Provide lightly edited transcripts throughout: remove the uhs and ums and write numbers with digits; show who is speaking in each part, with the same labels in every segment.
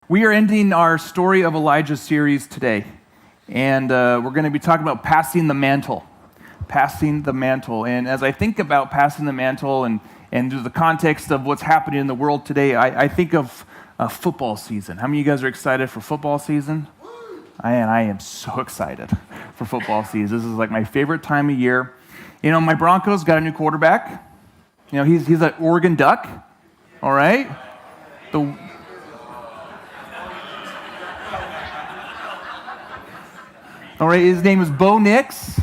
Speaker 1: We are ending our Story of Elijah series today, and we're going to be talking about passing the mantle. Passing the mantle. And as I think about passing the mantle and the context of what's happening in the world today, I think of football season. How many of you guys are excited for football season? I am so excited for football season. This is like my favorite time of year. You know, my Broncos got a new quarterback. You know, he's an Oregon Duck, all right? All right, his name is Bo Nix.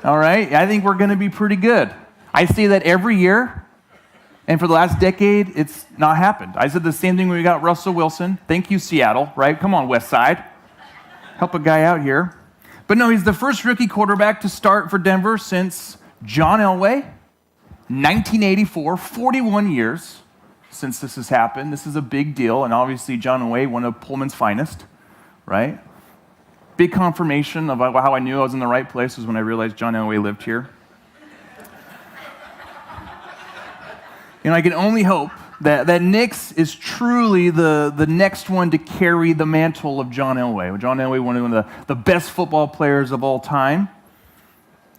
Speaker 1: All right, I think we're going to be pretty good. I say that every year, and for the last decade, it's not happened. I said the same thing when we got Russell Wilson. Thank you, Seattle, right? Come on, West Side. Help a guy out here. But no, he's the first rookie quarterback to start for Denver since John Elway, 1984, 41 years since this has happened. This is a big deal, and obviously John Elway, one of Pullman's finest, right? Big confirmation of how I knew I was in the right place was when I realized John Elway lived here. You know, I can only hope that Nix is truly the next one to carry the mantle of John Elway. John Elway, one of the best football players of all time.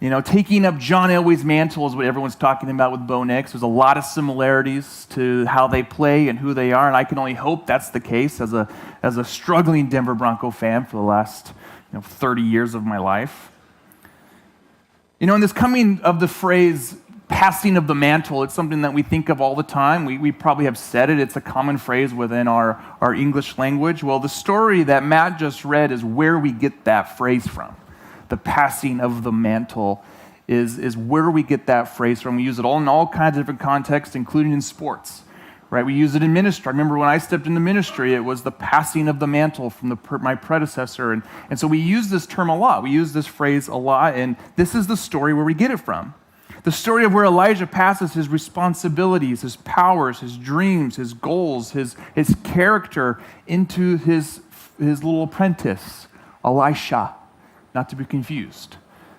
Speaker 1: You know, taking up John Elway's mantle is what everyone's talking about with Bo Nix. There's a lot of similarities to how they play and who they are, and I can only hope that's the case as a struggling Denver Bronco fan for the last 30 years of my life. You know, in this coming of the phrase, passing of the mantle, it's something that we think of all the time. We probably have said it. It's a common phrase within our English language. Well, the story that Matt just read is where we get that phrase from. The passing of the mantle is where we get that phrase from. We use it in all kinds of different contexts, including in sports. Right, we use it in ministry. I remember when I stepped into ministry, it was the passing of the mantle from my predecessor. And so we use this term a lot. We use this phrase a lot, and this is the story where we get it from. The story of where Elijah passes his responsibilities, his powers, his dreams, his goals, his character into his little apprentice, Elisha. Not to be confused.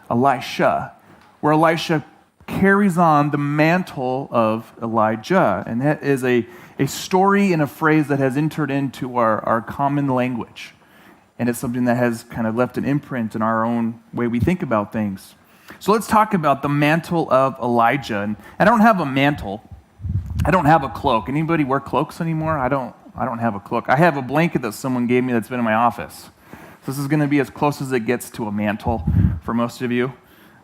Speaker 1: Elisha, where Elisha carries on the mantle of Elijah. And that is a story and a phrase that has entered into our common language. And it's something that has kind of left an imprint in our own way we think about things. So let's talk about the mantle of Elijah. And I don't have a mantle. I don't have a cloak. Anybody wear cloaks anymore? I don't have a cloak. I have a blanket that someone gave me that's been in my office. So this is going to be as close as it gets to a mantle for most of you.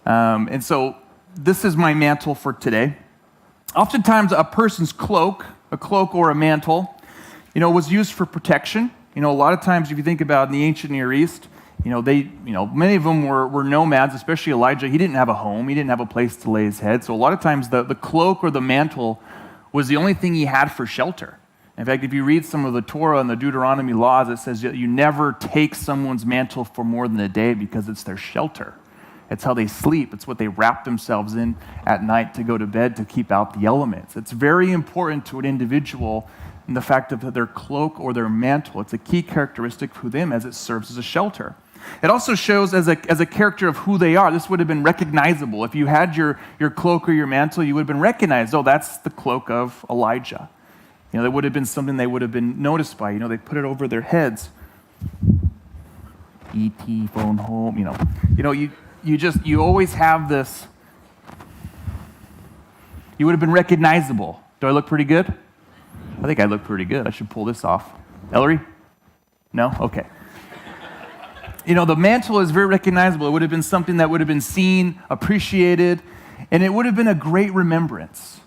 Speaker 1: And so this is my mantle for today. Oftentimes, a person's cloak, a cloak or a mantle, was used for protection. A lot of times, if you think about in the ancient Near East, many of them were nomads, especially Elijah. He didn't have a home. He didn't have a place to lay his head. So a lot of times, the cloak or the mantle was the only thing he had for shelter. In fact, if you read some of the Torah and the Deuteronomy laws, it says you never take someone's mantle for more than a day because it's their shelter. It's how they sleep. It's what they wrap themselves in at night to go to bed to keep out the elements. It's very important to an individual in the fact of their cloak or their mantle. It's a key characteristic for them as it serves as a shelter. It also shows as a character of who they are. This would have been recognizable. If you had your cloak or your mantle, you would have been recognized. Oh, that's the cloak of Elijah. That would have been something they would have been noticed by. They put it over their heads. E.T. phone home. You always have this. You would have been recognizable. Do I look pretty good? I think I look pretty good. I should pull this off. Ellery? No? Okay. The mantle is very recognizable. It would have been something that would have been seen, appreciated, and it would have been a great remembrance.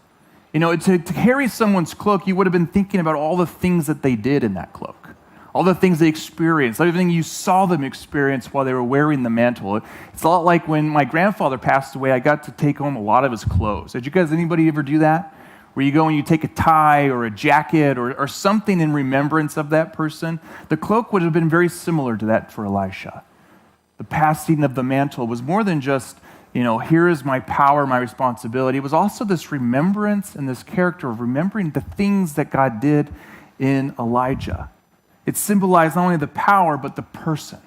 Speaker 1: To carry someone's cloak, you would have been thinking about all the things that they did in that cloak, all the things they experienced, everything you saw them experience while they were wearing the mantle. It's a lot like when my grandfather passed away, I got to take home a lot of his clothes. Did anybody ever do that? Where you go and you take a tie or a jacket or something in remembrance of that person? The cloak would have been very similar to that for Elisha. The passing of the mantle was more than just, here is my power, my responsibility. It was also this remembrance and this character of remembering the things that God did in Elijah. It symbolized not only the power, but the person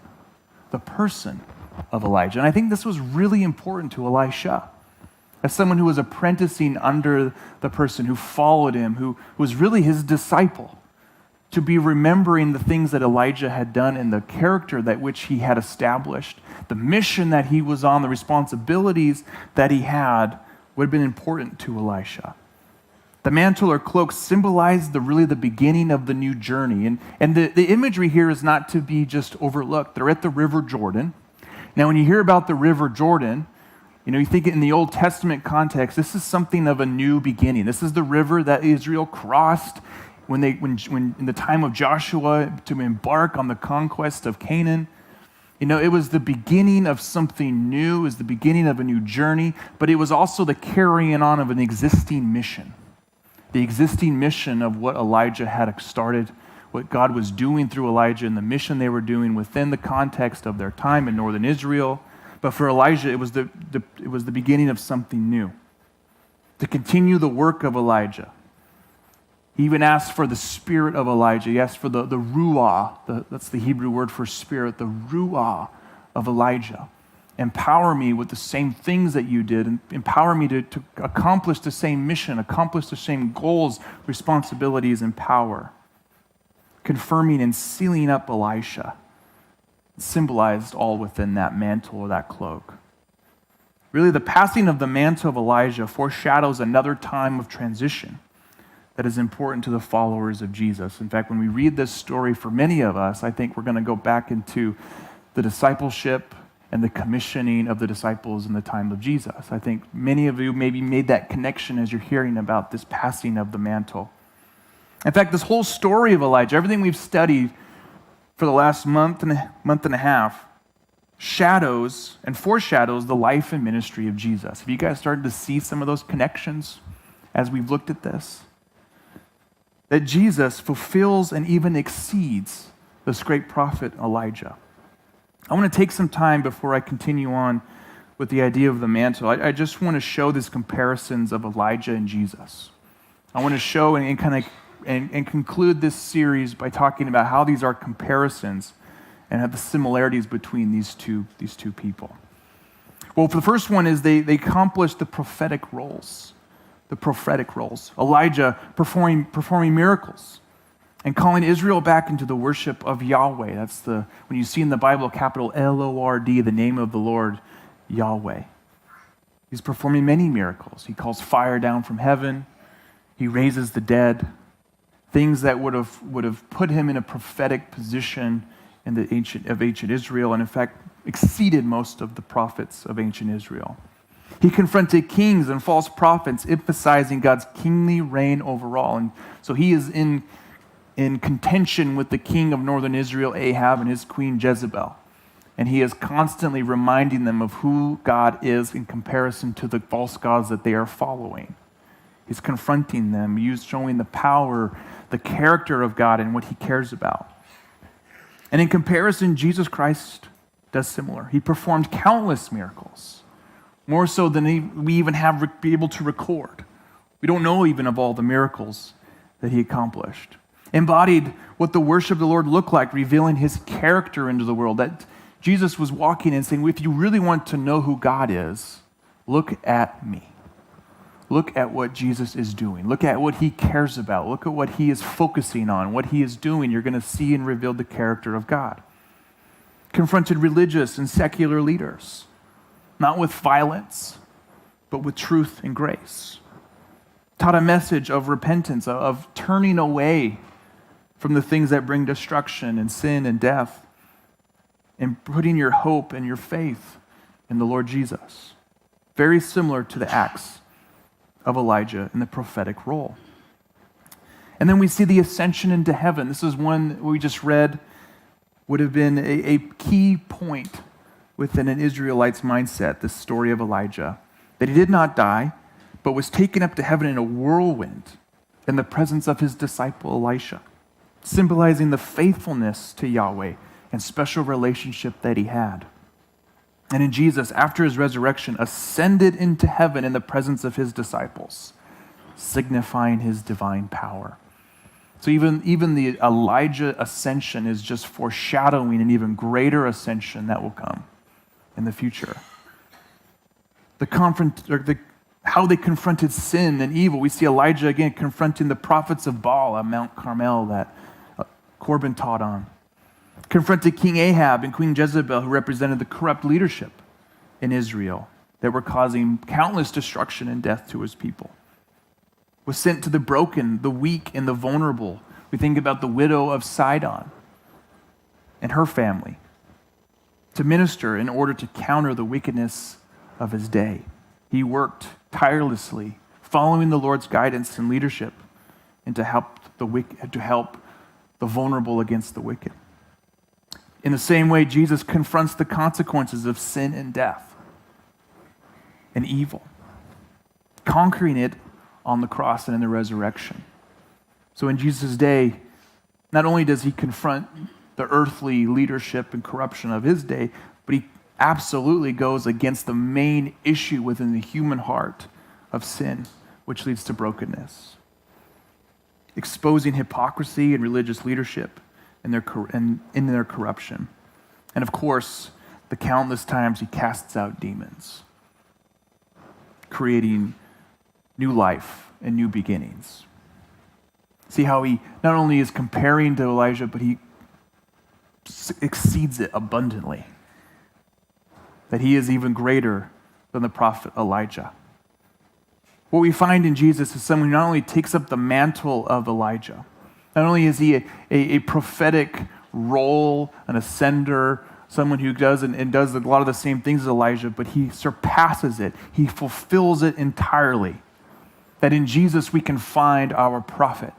Speaker 1: of Elijah. And I think this was really important to Elisha. As someone who was apprenticing under the person who followed him, who was really his disciple. to be remembering the things that Elijah had done and the character that which he had established, the mission that he was on, the responsibilities that he had would have been important to Elisha. The mantle or cloak symbolized really the beginning of the new journey. And the imagery here is not to be just overlooked. They're at the River Jordan. Now, when you hear about the River Jordan, you think in the Old Testament context, this is something of a new beginning. This is the river that Israel crossed when in the time of Joshua to embark on the conquest of Canaan. It was the beginning of something new. It was the beginning of a new journey, but it was also the carrying on of an existing mission. The existing mission of what Elijah had started, what God was doing through Elijah and the mission they were doing within the context of their time in northern Israel. But for Elijah, it was the beginning of something new. To continue the work of Elijah. He even asked for the spirit of Elijah. He asked for the ruah, that's the Hebrew word for spirit, the ruah of Elijah. Empower me with the same things that you did, and empower me to accomplish the same mission, accomplish the same goals, responsibilities, and power. Confirming and sealing up Elisha, symbolized all within that mantle or that cloak. Really, the passing of the mantle of Elijah foreshadows another time of transition that is important to the followers of Jesus. In fact, when we read this story, for many of us, I think we're going to go back into the discipleship and the commissioning of the disciples in the time of Jesus. I think many of you maybe made that connection as you're hearing about this passing of the mantle. In fact, this whole story of Elijah, everything we've studied for the last month and a half, shadows and foreshadows the life and ministry of Jesus. Have you guys started to see some of those connections as we've looked at this? That Jesus fulfills and even exceeds this great prophet Elijah. I want to take some time before I continue on with the idea of the mantle. I just want to show these comparisons of Elijah and Jesus. I want to show and conclude this series by talking about how these are comparisons and have the similarities between these two people. Well, for the first one is they accomplish the prophetic roles. The prophetic roles. Elijah performing miracles and calling Israel back into the worship of Yahweh. That's when you see in the Bible capital L-O-R-D, the name of the Lord, Yahweh. He's performing many miracles. He calls fire down from heaven. He raises the dead. Things that would have put him in a prophetic position in the ancient Israel, and in fact exceeded most of the prophets of ancient Israel. He confronted kings and false prophets, emphasizing God's kingly reign overall. And so he is in contention with the king of northern Israel, Ahab, and his queen Jezebel. And he is constantly reminding them of who God is in comparison to the false gods that they are following. He's confronting them, showing the power, the character of God and what he cares about. And in comparison, Jesus Christ does similar. He performed countless miracles. More so than we even be able to record. We don't know even of all the miracles that he accomplished. Embodied what the worship of the Lord looked like, revealing his character into the world. That Jesus was walking and saying, if you really want to know who God is, look at me. Look at what Jesus is doing. Look at what he cares about. Look at what he is focusing on, what he is doing. You're going to see and reveal the character of God. Confronted religious and secular leaders. Not with violence, but with truth and grace. Taught a message of repentance, of turning away from the things that bring destruction and sin and death, and putting your hope and your faith in the Lord Jesus. Very similar to the acts of Elijah in the prophetic role. And then we see the ascension into heaven. This is one we just read, would have been a key point within an Israelite's mindset, this story of Elijah, that he did not die, but was taken up to heaven in a whirlwind in the presence of his disciple Elisha, symbolizing the faithfulness to Yahweh and special relationship that he had. And in Jesus, after his resurrection, ascended into heaven in the presence of his disciples, signifying his divine power. So even the Elijah ascension is just foreshadowing an even greater ascension that will come in the future. How they confronted sin and evil. We see Elijah again confronting the prophets of Baal at Mount Carmel that Corbin taught on. Confronted King Ahab and Queen Jezebel, who represented the corrupt leadership in Israel that were causing countless destruction and death to his people. Was sent to the broken, the weak, and the vulnerable. We think about the widow of Sidon and her family to minister in order to counter the wickedness of his day. He worked tirelessly, following the Lord's guidance and leadership, and to help the vulnerable against the wicked. In the same way, Jesus confronts the consequences of sin and death and evil, conquering it on the cross and in the resurrection. So in Jesus' day, not only does he confront the earthly leadership and corruption of his day, but he absolutely goes against the main issue within the human heart of sin, which leads to brokenness. Exposing hypocrisy and religious leadership in their corruption. And of course, the countless times he casts out demons, creating new life and new beginnings. See how he not only is comparing to Elijah, but he exceeds it abundantly. That he is even greater than the prophet Elijah. What we find in Jesus is someone who not only takes up the mantle of Elijah, not only is he a prophetic role, an ascender, someone who does a lot of the same things as Elijah, but he surpasses it. He fulfills it entirely. That in Jesus we can find our prophet.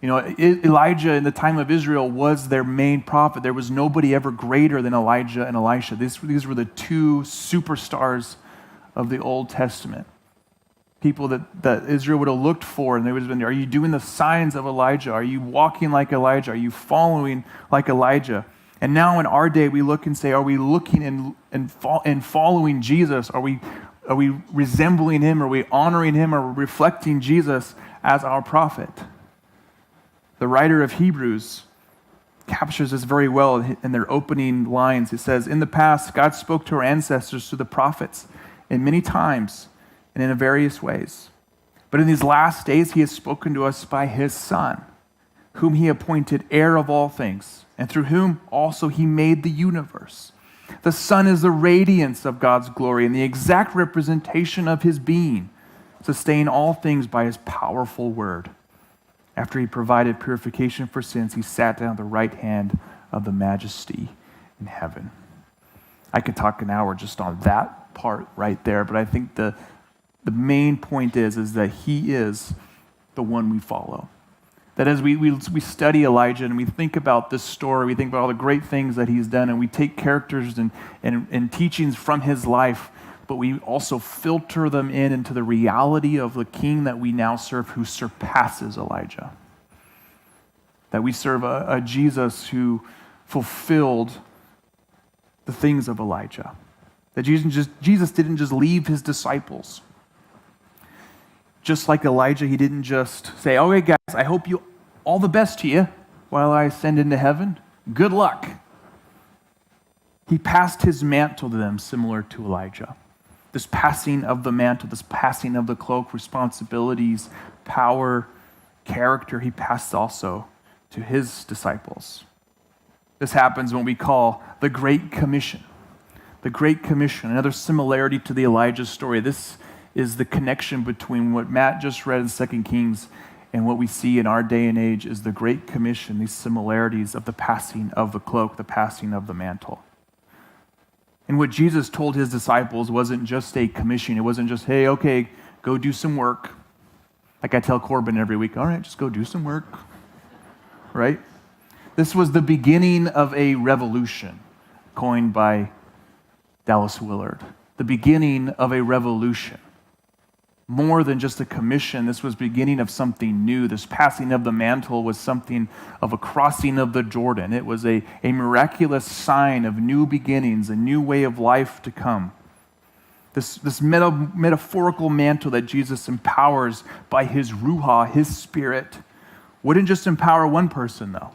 Speaker 1: You know, Elijah in the time of Israel was their main prophet. There was nobody ever greater than Elijah and Elisha. These were the two superstars of the Old Testament. People that Israel would have looked for, and they would have been, are you doing the signs of Elijah? Are you walking like Elijah? Are you following like Elijah? And now in our day, we look and say, are we looking and following Jesus? Are we resembling him? Are we honoring him? Are we reflecting Jesus as our prophet? The writer of Hebrews captures this very well in their opening lines. It says, in the past, God spoke to our ancestors through the prophets in many times and in various ways. But in these last days, he has spoken to us by his Son, whom he appointed heir of all things, and through whom also he made the universe. The Son is the radiance of God's glory and the exact representation of his being, sustaining all things by his powerful word. After he provided purification for sins, he sat down at the right hand of the Majesty in heaven. I could talk an hour just on that part right there, but I think the main point is that he is the one we follow. That as we study Elijah and we think about this story, we think about all the great things that he's done, and we take characters and teachings from his life, but we also filter them into the reality of the king that we now serve, who surpasses Elijah. That we serve a Jesus who fulfilled the things of Elijah. That Jesus didn't just leave his disciples. Just like Elijah, he didn't just say, okay, guys, I hope you all the best to you while I ascend into heaven. Good luck. He passed his mantle to them, similar to Elijah. This passing of the mantle, this passing of the cloak, responsibilities, power, character, he passed also to his disciples. This happens when we call the Great Commission. The Great Commission, another similarity to the Elijah story. This is the connection between what Matt just read in 2 Kings and what we see in our day and age is the Great Commission, these similarities of the passing of the cloak, the passing of the mantle. And what Jesus told his disciples wasn't just a commission. It wasn't just, hey, okay, go do some work. Like I tell Corbin every week, all right, just go do some work, right? This was the beginning of a revolution coined by Dallas Willard. The beginning of a revolution. More than just a commission, this was beginning of something new. This passing of the mantle was something of a crossing of the Jordan. It was a miraculous sign of new beginnings, a new way of life to come. This metaphorical mantle that Jesus empowers by his Ruach, his Spirit, wouldn't just empower one person, though,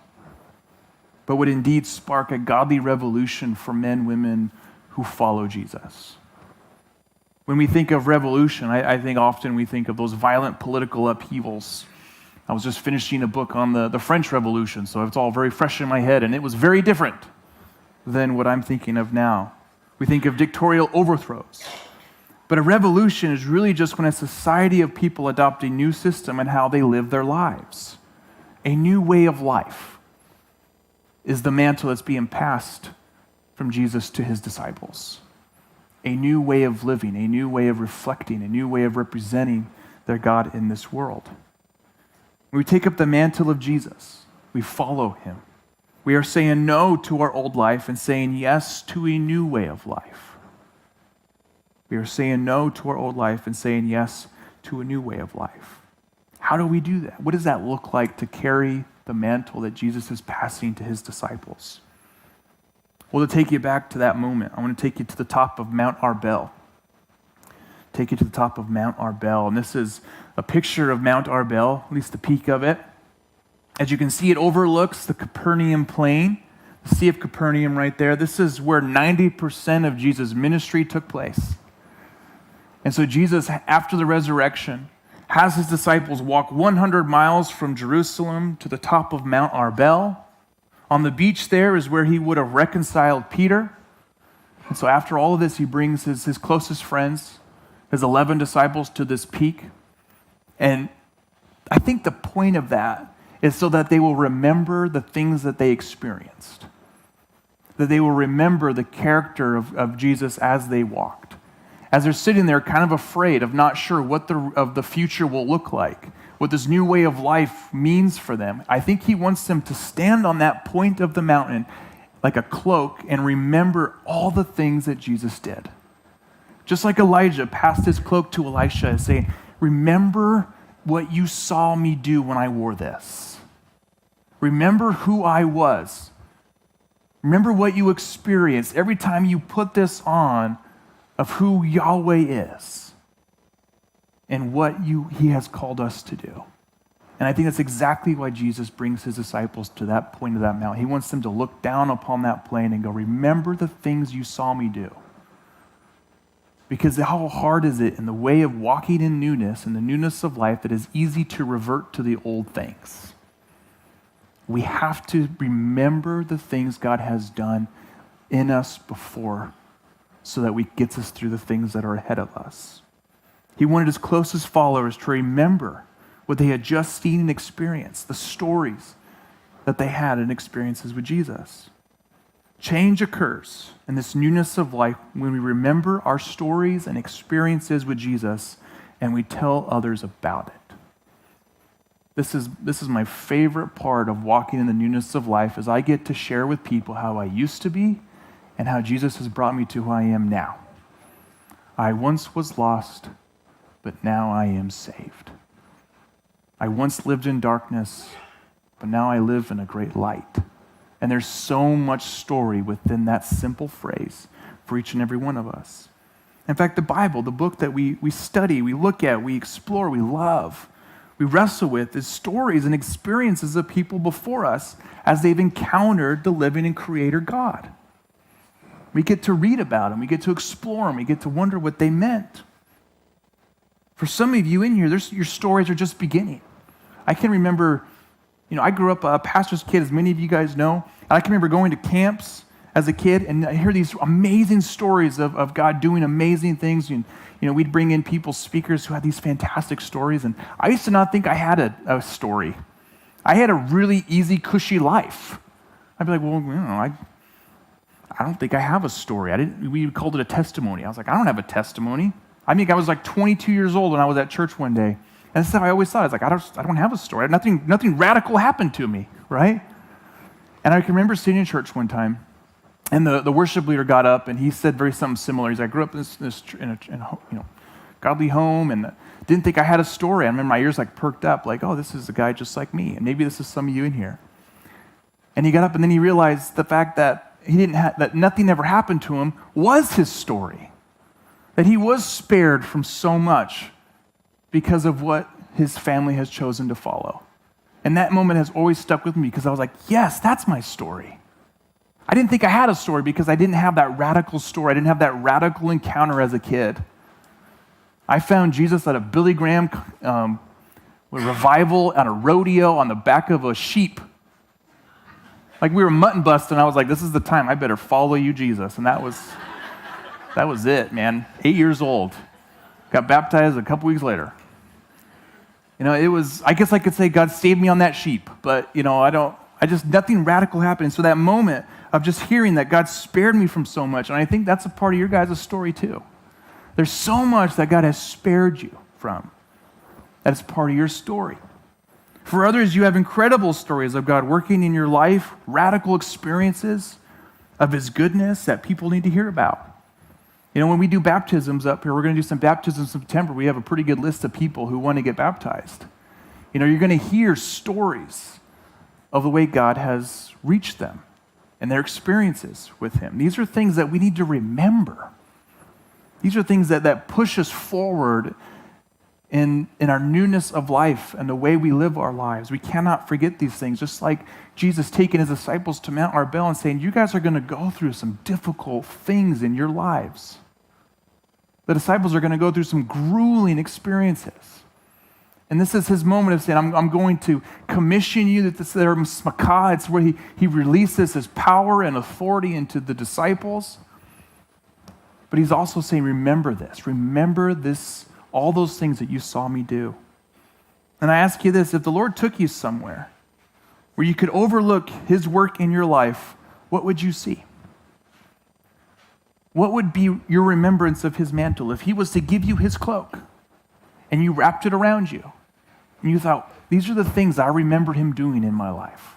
Speaker 1: but would indeed spark a godly revolution for men, women who follow Jesus. When we think of revolution, I think often we think of those violent political upheavals I was just finishing a book on the French Revolution, so it's all very fresh in my head, and it was very different than what I'm thinking of now. We think of dictatorial overthrows. But a revolution is really just when a society of people adopt a new system and how they live their lives. A new way of life is the mantle that's being passed from Jesus to his disciples. A new way of living, a new way of reflecting, a new way of representing their God in this world. When we take up the mantle of Jesus, we follow him. We are saying no to our old life and saying yes to a new way of life. We are saying no to our old life and saying yes to a new way of life. How do we do that? What does that look like to carry the mantle that Jesus is passing to his disciples? Well, to take you back to that moment, I want to take you to the top of Mount Arbel. Take you to the top of Mount Arbel. And this is a picture of Mount Arbel, at least the peak of it. As you can see, it overlooks the Capernaum plain, the Sea of Capernaum right there. This is where 90% of Jesus' ministry took place. And so Jesus, after the resurrection, has his disciples walk 100 miles from Jerusalem to the top of Mount Arbel. On the beach there is where he would have reconciled Peter. And so after all of this, he brings his closest friends, his 11 disciples, to this peak. And I think the point of that is so that they will remember the things that they experienced. That they will remember the character of Jesus as they walked. As they're sitting there kind of afraid of not sure what the future will look like, what this new way of life means for them, I think he wants them to stand on that point of the mountain like a cloak and remember all the things that Jesus did. Just like Elijah passed his cloak to Elisha and saying, remember what you saw me do when I wore this. Remember who I was. Remember what you experienced every time you put this on, of who Yahweh is and what he has called us to do. And I think that's exactly why Jesus brings his disciples to that point of that mountain. He wants them to look down upon that plain and go, remember the things you saw me do. Because how hard is it in the way of walking in newness, in the newness of life, that is easy to revert to the old things. We have to remember the things God has done in us before, so that we gets us through the things that are ahead of us. He wanted his closest followers to remember what they had just seen and experienced, the stories that they had and experiences with Jesus. Change occurs in this newness of life when we remember our stories and experiences with Jesus and we tell others about it. This is my favorite part of walking in the newness of life, is I get to share with people how I used to be and how Jesus has brought me to who I am now. I once was lost, but now I am saved. I once lived in darkness, but now I live in a great light. And there's so much story within that simple phrase for each and every one of us. In fact, the Bible, the book that we study, we look at, we explore, we love, we wrestle with, is stories and experiences of people before us as they've encountered the living and creator God. We get to read about them. We get to explore them. We get to wonder what they meant. For some of you in here, your stories are just beginning. I can remember, I grew up a pastor's kid, as many of you guys know. And I can remember going to camps as a kid, and I hear these amazing stories of God doing amazing things. And, we'd bring in people, speakers who had these fantastic stories. And I used to not think I had a story. I had a really easy, cushy life. I'd be like, well, I don't think I have a story. We called it a testimony. I was like, I don't have a testimony. I think I was like 22 years old when I was at church one day. And that's how I always thought. I was like, I don't have a story. Nothing radical happened to me, right? And I can remember sitting in church one time, and the worship leader got up, and he said something similar. He's like, I grew up in a godly home, and didn't think I had a story. I remember my ears like perked up, like, oh, this is a guy just like me, and maybe this is some of you in here. And he got up, and then he realized the fact that that nothing ever happened to him was his story. That he was spared from so much because of what his family has chosen to follow. And that moment has always stuck with me, because I was like, yes, that's my story. I didn't think I had a story because I didn't have that radical story. I didn't have that radical encounter as a kid. I found Jesus at a Billy Graham A revival at a rodeo on the back of a sheep. Like we were mutton busting, I was like, this is the time. I better follow you, Jesus. And that was it, man. 8 years old. Got baptized a couple weeks later. It was, I guess I could say God saved me on that sheep, but, nothing radical happened. And so that moment of just hearing that God spared me from so much, and I think that's a part of your guys' story too. There's so much that God has spared you from. That is part of your story. For others, you have incredible stories of God working in your life, radical experiences of His goodness that people need to hear about. When we do baptisms up here, we're going to do some baptisms in September. We have a pretty good list of people who want to get baptized. You're going to hear stories of the way God has reached them and their experiences with Him. These are things that we need to remember. These are things that push us forward in our newness of life and the way we live our lives. We cannot forget these things, just like Jesus taking His disciples to Mount Arbel and saying, you guys are going to go through some difficult things in your lives. The disciples are going to go through some grueling experiences. And this is His moment of saying, I'm going to commission you. It's where he releases His power and authority into the disciples. But He's also saying, remember this, all those things that you saw me do. And I ask you this, if the Lord took you somewhere where you could overlook His work in your life, what would you see? What would be your remembrance of His mantle if He was to give you His cloak and you wrapped it around you and you thought, these are the things I remember Him doing in my life.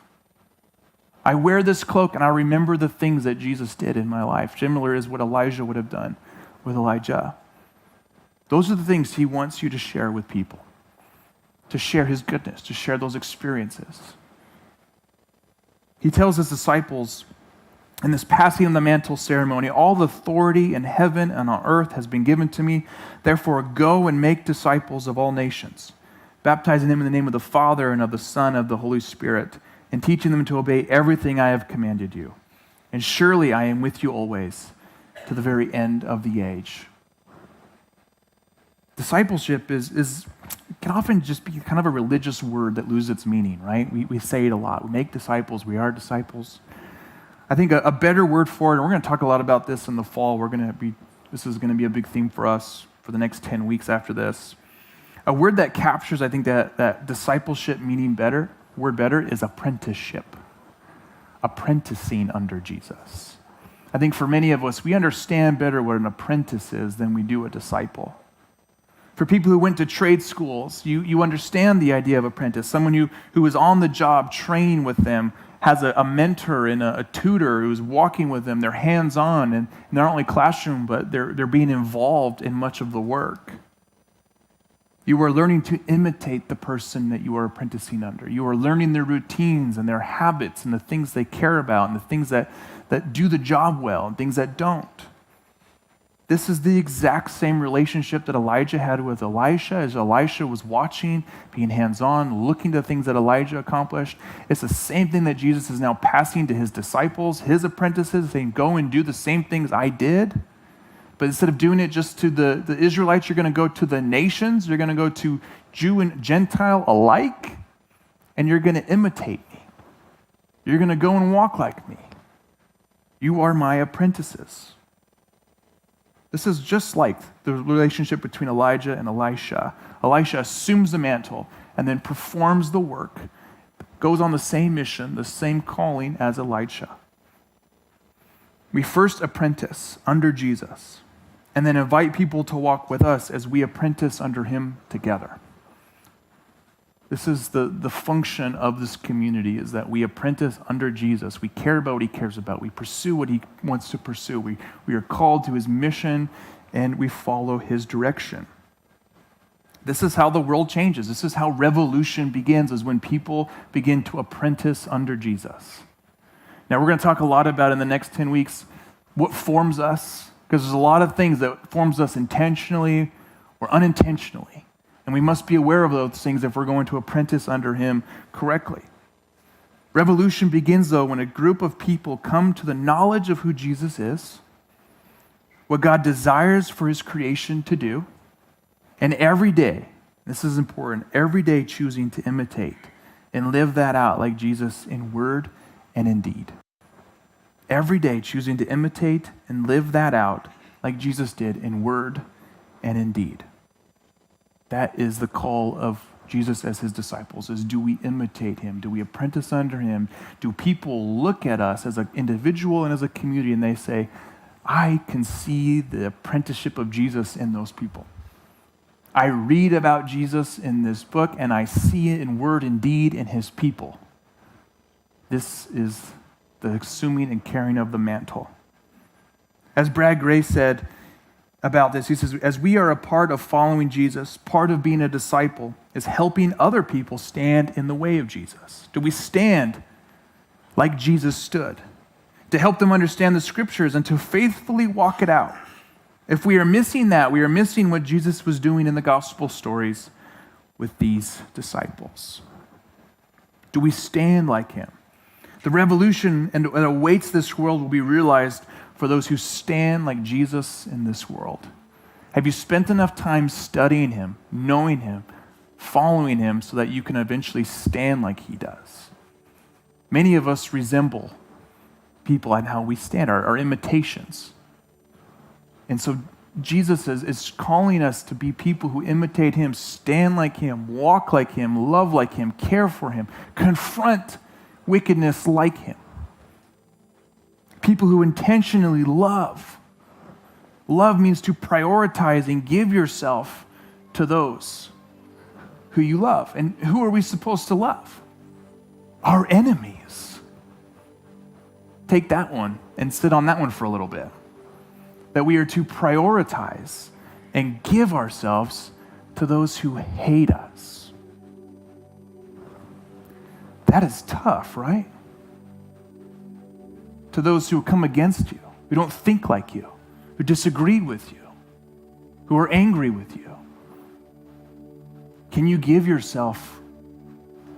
Speaker 1: I wear this cloak and I remember the things that Jesus did in my life. Similar is what Elijah would have done with Elijah. Those are the things He wants you to share with people, to share His goodness, to share those experiences. He tells His disciples in this passing of the mantle ceremony, all the authority in heaven and on earth has been given to me. Therefore, go and make disciples of all nations, baptizing them in the name of the Father and of the Son and of the Holy Spirit, and teaching them to obey everything I have commanded you. And surely I am with you always to the very end of the age. Discipleship can often just be kind of a religious word that loses its meaning, right? We say it a lot. We make disciples. We are disciples. I think a better word for it, and we're going to talk a lot about this in the fall. This is going to be a big theme for us for the next 10 weeks after this. A word that captures, I think, that discipleship meaning better is apprenticeship. Apprenticing under Jesus. I think for many of us, we understand better what an apprentice is than we do a disciple. For people who went to trade schools, you understand the idea of apprentice. Someone who is on the job training with them, has a mentor and a tutor who's walking with them. They're hands-on, and they're not only classroom, but they're being involved in much of the work. You are learning to imitate the person that you are apprenticing under. You are learning their routines and their habits and the things they care about and the things that do the job well and things that don't. This is the exact same relationship that Elijah had with Elisha, as Elisha was watching, being hands-on, looking at the things that Elijah accomplished. It's the same thing that Jesus is now passing to His disciples, His apprentices, saying, go and do the same things I did. But instead of doing it just to the Israelites, you're going to go to the nations, you're going to go to Jew and Gentile alike, and you're going to imitate me. You're going to go and walk like me. You are my apprentices. This is just like the relationship between Elijah and Elisha. Elisha assumes the mantle and then performs the work, goes on the same mission, the same calling as Elijah. We first apprentice under Jesus and then invite people to walk with us as we apprentice under Him together. This is the function of this community, is that we apprentice under Jesus. We care about what He cares about. We pursue what He wants to pursue. We are called to His mission, and we follow His direction. This is how the world changes. This is how revolution begins, is when people begin to apprentice under Jesus. Now, we're going to talk a lot about in the next 10 weeks what forms us, because there's a lot of things that forms us intentionally or unintentionally. And we must be aware of those things if we're going to apprentice under Him correctly. Revolution begins, though, when a group of people come to the knowledge of who Jesus is, what God desires for His creation to do, and every day This is important. Every day choosing to imitate and live that out like Jesus in word and in deed. Every day choosing to imitate and live that out like Jesus did in word and in deed. That is the call of Jesus as his disciples, is do we imitate him? Do we apprentice under him? Do people look at us as an individual and as a community and they say, I can see the apprenticeship of Jesus in those people. I read about Jesus in this book and I see it in word and deed in his people. This is the assuming and carrying of the mantle. As Brad Gray said about this, he says, as we are a part of following Jesus, part of being a disciple is helping other people stand in the way of Jesus. Do we stand like Jesus stood? To help them understand the scriptures and to faithfully walk it out. If we are missing that, we are missing what Jesus was doing in the gospel stories with these disciples. Do we stand like him? The revolution that awaits this world will be realized for those who stand like Jesus in this world. Have you spent enough time studying him, knowing him, following him so that you can eventually stand like he does? Many of us resemble people and how we stand, our imitations. And so Jesus is calling us to be people who imitate him, stand like him, walk like him, love like him, care for him, confront wickedness like him. People who intentionally love. Love means to prioritize and give yourself to those who you love. And who are we supposed to love? Our enemies. Take that one and sit on that one for a little bit. That we are to prioritize and give ourselves to those who hate us. That is tough, right? To those who come against you, who don't think like you, who disagree with you, who are angry with you. Can you give yourself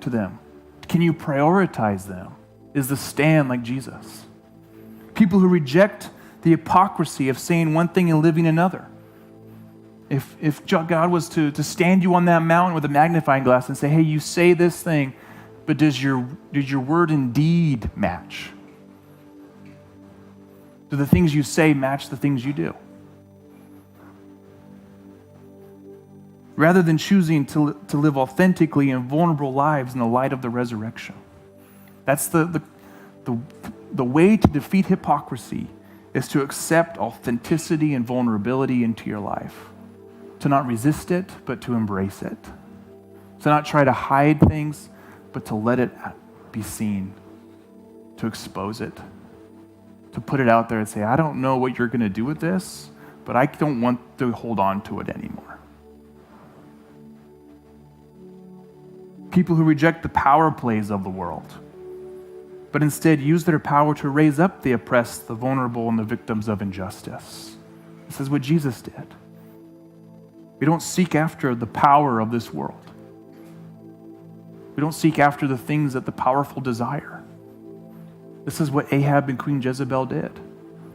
Speaker 1: to them? Can you prioritize them? Is the stand like Jesus? People who reject the hypocrisy of saying one thing and living another. If God was to stand you on that mountain with a magnifying glass and say, hey, you say this thing, but does your word and deed match? Do the things you say match the things you do? Rather than choosing to live authentically and vulnerable lives in the light of the resurrection. That's the way to defeat hypocrisy is to accept authenticity and vulnerability into your life. To not resist it, but to embrace it. To not try to hide things, but to let it be seen. To expose it. To put it out there and say, I don't know what you're going to do with this, but I don't want to hold on to it anymore. People who reject the power plays of the world, but instead use their power to raise up the oppressed, the vulnerable, and the victims of injustice. This is what Jesus did. We don't seek after the power of this world. We don't seek after the things that the powerful desire. This is what Ahab and Queen Jezebel did.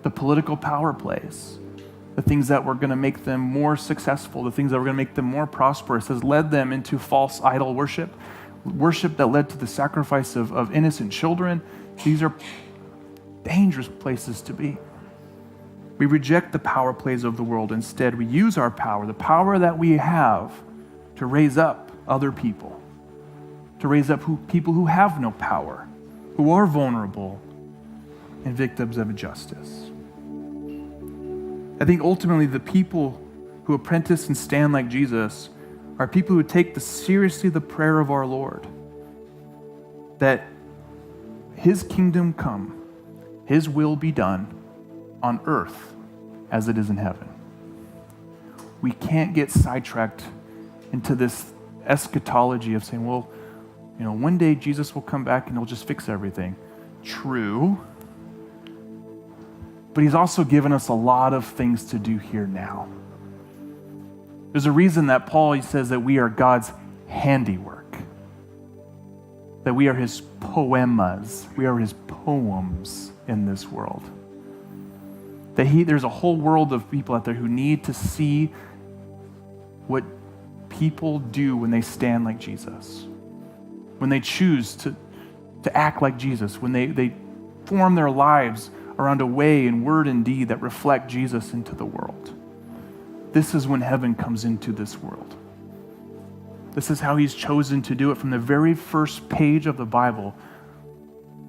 Speaker 1: The political power plays. The things that were going to make them more successful, the things that were going to make them more prosperous, has led them into false idol worship that led to the sacrifice of innocent children. These are dangerous places to be. We reject the power plays of the world. Instead, we use our power, the power that we have, to raise up other people, to raise up people who have no power, who are vulnerable and victims of injustice. I think ultimately the people who apprentice and stand like Jesus are people who take seriously the prayer of our Lord, that his kingdom come, his will be done on earth as it is in heaven. We can't get sidetracked into this eschatology of saying, well, one day Jesus will come back and he'll just fix everything. True. But he's also given us a lot of things to do here now. There's a reason that Paul says that we are God's handiwork, that we are his poemas, we are his poems in this world. That there's a whole world of people out there who need to see what people do when they stand like Jesus, when they choose to act like Jesus, when they form their lives around a way in word and deed that reflect Jesus into the world. This is when heaven comes into this world. This is how he's chosen to do it from the very first page of the Bible,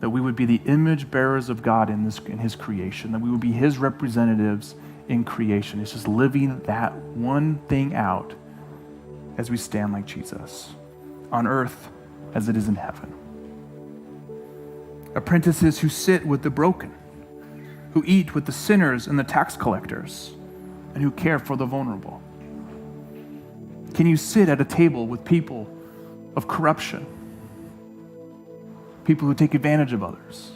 Speaker 1: that we would be the image bearers of God in his creation, that we would be his representatives in creation. It's just living that one thing out as we stand like Jesus, on earth as it is in heaven. Apprentices who sit with the broken, who eat with the sinners and the tax collectors, and who care for the vulnerable. Can you sit at a table with people of corruption, people who take advantage of others?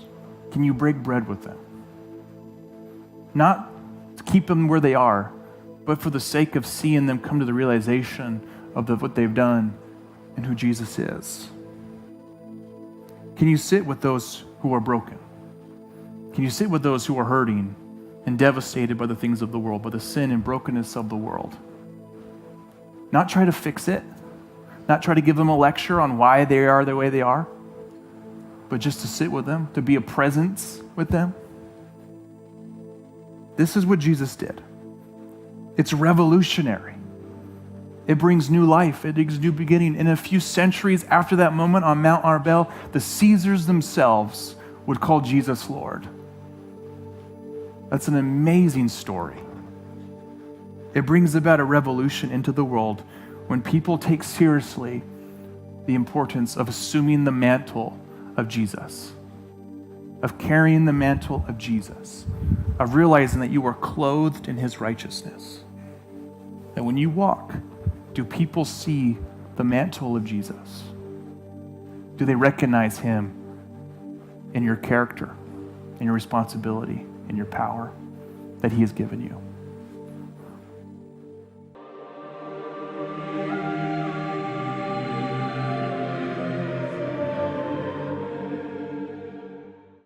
Speaker 1: Can you break bread with them? Not to keep them where they are, but for the sake of seeing them come to the realization of what they've done and who Jesus is. Can you sit with those who are broken? Can you sit with those who are hurting and devastated by the things of the world, by the sin and brokenness of the world? Not try to fix it, not try to give them a lecture on why they are the way they are, but just to sit with them, to be a presence with them. This is what Jesus did. It's revolutionary. It brings new life. It brings new beginning. In a few centuries after that moment on Mount Arbel, the Caesars themselves would call Jesus Lord. That's an amazing story. It brings about a revolution into the world when people take seriously the importance of assuming the mantle of Jesus, of carrying the mantle of Jesus, of realizing that you are clothed in his righteousness. That when you walk, do people see the mantle of Jesus? Do they recognize him in your character, in your responsibility, in your power that he has given you?